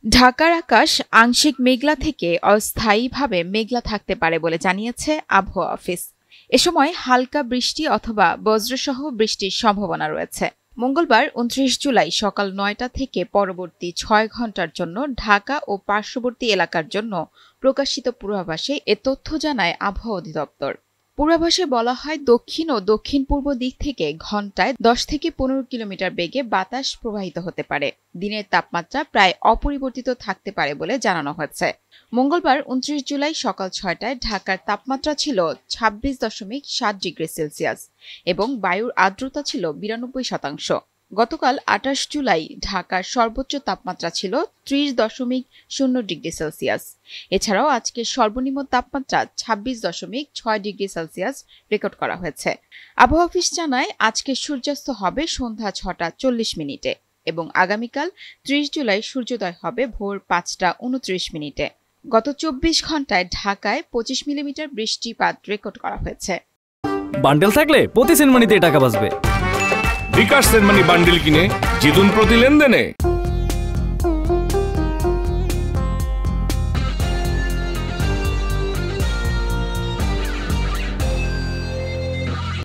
ঢাকার আকাশ আংশিক মেঘলা থেকে অস্থায়ীভাবে মেঘলা থাকতে পারে বলে জানিয়েছে আবহাওয়া অফিস। এ সময় হালকা বৃষ্টি অথবা বজ্রসহ বৃষ্টির সম্ভাবনা রয়েছে। মঙ্গলবার ২৯ জুলাই সকাল ৯টা থেকে পরবর্তী ৬ ঘণ্টার জন্য ঢাকা ও পার্শ্ববর্তী এলাকার জন্য প্রকাশিত পূর্বাভাসে এ তথ্য জানায় আবহাওয়া অধিদপ্তর। পূর্বাভাসে বলা হয়, দক্ষিণ ও দক্ষিণ-পূর্ব দিক থেকে ঘণ্টায় ১০ থেকে ১৫ কিলোমিটার বেগে বাতাস প্রবাহিত হতে পারে। দিনের তাপমাত্রা প্রায় অপরিবর্তিত থাকতে পারে বলে জানানো হয়েছে। মঙ্গলবার ২৯ জুলাই সকাল ৬টায় ঢাকার তাপমাত্রা ছিল ২৬.৭ ডিগ্রি সেলসিয়াস এবং বায়ুর আর্দ্রতা ছিল ৯২%। গতকাল ২৮ জুলাই ঢাকার সর্বোচ্চ তাপমাত্রা ছিল ৩০.০ ডিগ্রি সেলসিয়াস। এছাড়াও আজকের সর্বনিম্ন তাপমাত্রা ২৬.৬ ডিগ্রি সেলসিয়াস রেকর্ড করা হয়েছে। আবহাওয়া অফিস জানায়, আজকে সূর্যাস্ত হবে সন্ধ্যা ৬টা ৪০ মিনিটে এবং আগামীকাল ৩০ জুলাই সূর্যোদয় হবে ভোর ৫টা ২৯ মিনিটে। গত ২৪ ঘণ্টায় ঢাকায় ২৫ মিলিমিটার বৃষ্টিপাত রেকর্ড করা হয়েছে। বান্ডেল থাকলে প্রতি সেনমানিতে টাকা বাঁচবে। বিকাশ সেনমানি বান্ডেল কিনে জিতুন প্রতি লেনদেনে।